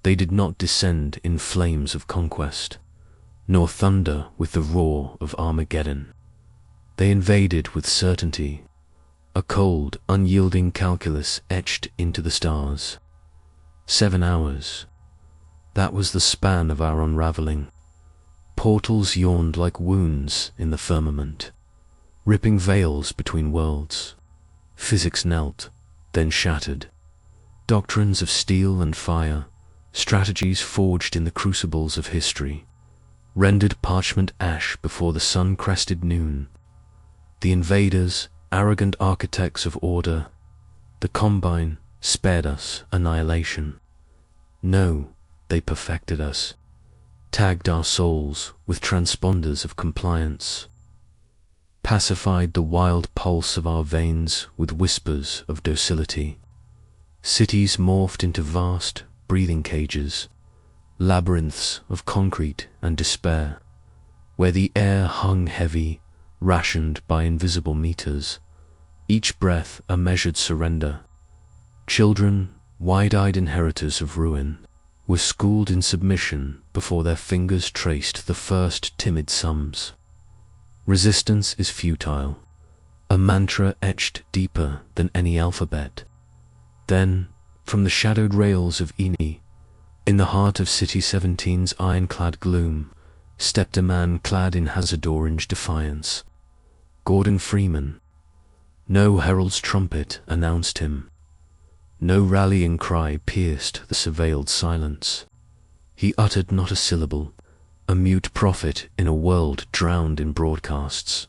They did not descend in flames of conquest, nor thunder with the roar of Armageddon. They invaded with certainty, a cold, unyielding calculus etched into the stars. 7 hours. That was the span of our unraveling. Portals yawned like wounds in the firmament, ripping veils between worlds. Physics knelt, then shattered. Doctrines of steel and fire, strategies forged in the crucibles of history, rendered parchment ash before the sun-crested noon. The invaders, arrogant architects of order, the Combine, spared us annihilation. No, they perfected us, tagged our souls with transponders of compliance, pacified the wild pulse of our veins with whispers of docility. Cities morphed into vast, breathing cages, labyrinths of concrete and despair, where the air hung heavy, rationed by invisible meters, each breath a measured surrender. Children, wide-eyed inheritors of ruin, were schooled in submission before their fingers traced the first timid sums. Resistance is futile, a mantra etched deeper than any alphabet. Then, from the shadowed rails of Eni, in the heart of City 17's ironclad gloom, stepped a man clad in hazard orange defiance. Gordon Freeman. No herald's trumpet announced him. No rallying cry pierced the surveilled silence. He uttered not a syllable, a mute prophet in a world drowned in broadcasts.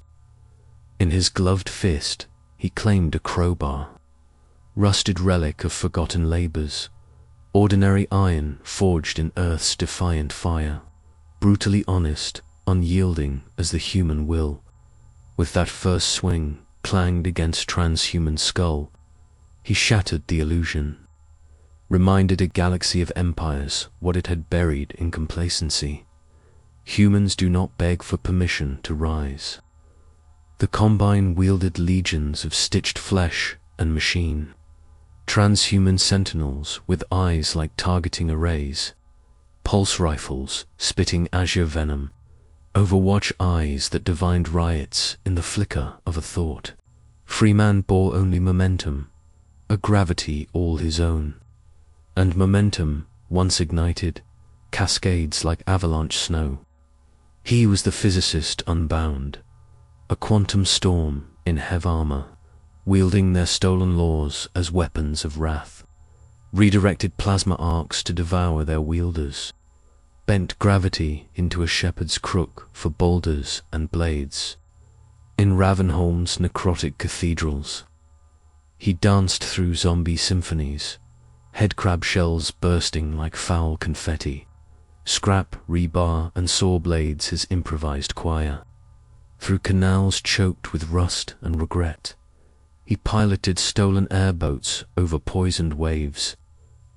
In his gloved fist, he claimed a crowbar, rusted relic of forgotten labors, ordinary iron forged in earth's defiant fire, brutally honest, unyielding as the human will. With that first swing clanged against transhuman skull, he shattered the illusion, reminded a galaxy of empires what it had buried in complacency. Humans do not beg for permission to rise. The Combine wielded legions of stitched flesh and machine, transhuman sentinels with eyes like targeting arrays, pulse rifles spitting azure venom, Overwatch eyes that divined riots in the flicker of a thought. Freeman bore only momentum, a gravity all his own. And momentum, once ignited, cascades like avalanche snow. He was the physicist unbound, a quantum storm in heavy armor, wielding their stolen laws as weapons of wrath, redirected plasma arcs to devour their wielders, bent gravity into a shepherd's crook for boulders and blades. In Ravenholm's necrotic cathedrals, he danced through zombie symphonies, headcrab shells bursting like foul confetti, scrap, rebar, and saw blades his improvised choir. Through canals choked with rust and regret, he piloted stolen airboats over poisoned waves,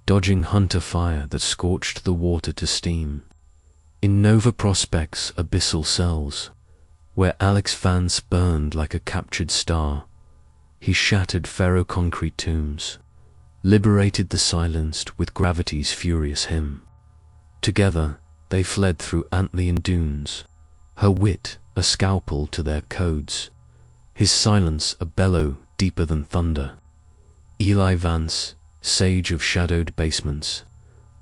dodging hunter fire that scorched the water to steam. In Nova Prospect's abyssal cells, where Alex Vance burned like a captured star, he shattered ferroconcrete tombs, liberated the silenced with gravity's furious hymn. Together, they fled through Antlian dunes, her wit a scalpel to their codes, his silence a bellow deeper than thunder. Eli Vance, sage of shadowed basements,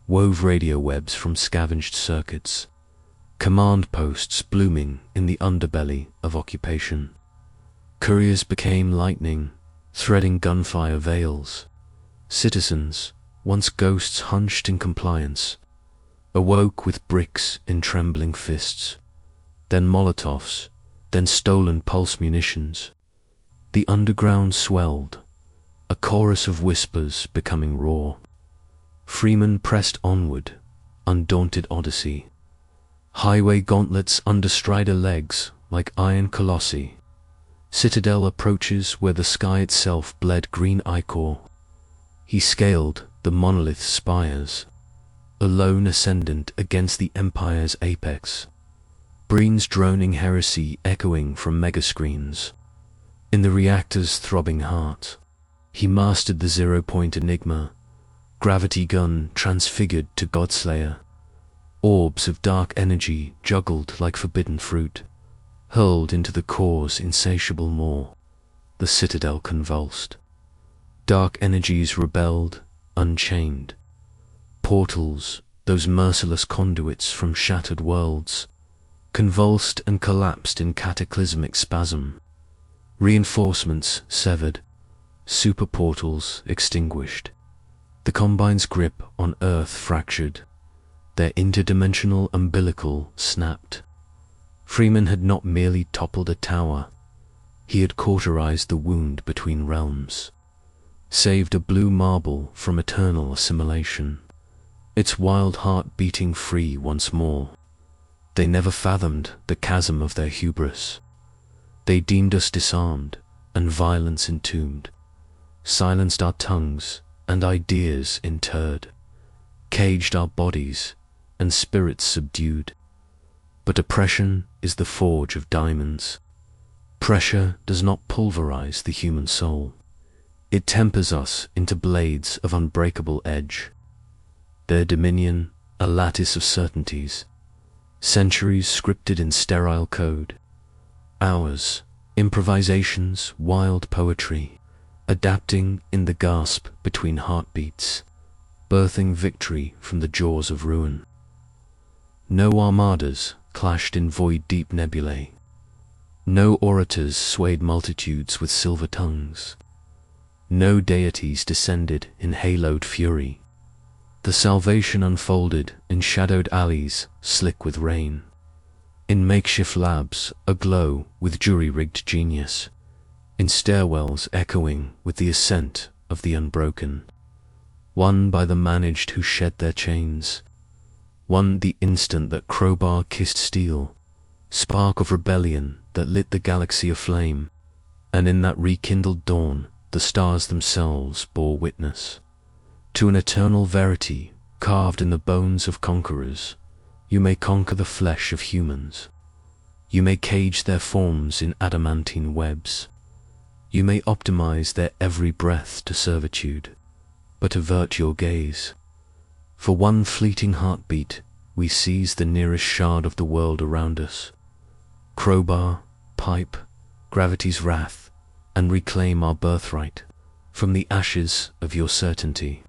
wove radio webs from scavenged circuits, command posts blooming in the underbelly of occupation. Couriers became lightning, threading gunfire veils. Citizens, once ghosts hunched in compliance, awoke with bricks in trembling fists, then Molotovs, then stolen pulse munitions. The underground swelled, a chorus of whispers becoming roar. Freeman pressed onward, undaunted odyssey. Highway gauntlets under strider legs like iron colossi. Citadel approaches where the sky itself bled green ichor. He scaled the monolith spires, a lone ascendant against the empire's apex. Breen's droning heresy echoing from megascreens. In the reactor's throbbing heart, he mastered the zero-point enigma, Gravity gun transfigured to Godslayer. Orbs of dark energy juggled like forbidden fruit, hurled into the core's insatiable maw. The citadel convulsed. Dark energies rebelled, unchained. Portals, those merciless conduits from shattered worlds, convulsed and collapsed in cataclysmic spasm. Reinforcements severed, super portals extinguished. The Combine's grip on Earth fractured, their interdimensional umbilical snapped. Freeman had not merely toppled a tower, he had cauterized the wound between realms, saved a blue marble from eternal assimilation, its wild heart beating free once more. They never fathomed the chasm of their hubris. They deemed us disarmed and violence entombed, silenced our tongues and ideas interred, caged our bodies and spirits subdued. But oppression is the forge of diamonds. Pressure does not pulverize the human soul. It tempers us into blades of unbreakable edge. Their dominion, a lattice of certainties, centuries scripted in sterile code. Ours, improvisations, wild poetry, adapting in the gasp between heartbeats, birthing victory from the jaws of ruin. No armadas clashed in void-deep nebulae. No orators swayed multitudes with silver tongues. No deities descended in haloed fury. The salvation unfolded in shadowed alleys slick with rain, in makeshift labs aglow with jury-rigged genius, in stairwells echoing with the ascent of the unbroken, won by the managed who shed their chains, won the instant that crowbar kissed steel, spark of rebellion that lit the galaxy aflame, and in that rekindled dawn the stars themselves bore witness to an eternal verity carved in the bones of conquerors. You may conquer the flesh of humans. You may cage their forms in adamantine webs. You may optimize their every breath to servitude, but avert your gaze. For one fleeting heartbeat, we seize the nearest shard of the world around us. Crowbar, pipe, gravity's wrath, and reclaim our birthright from the ashes of your certainty.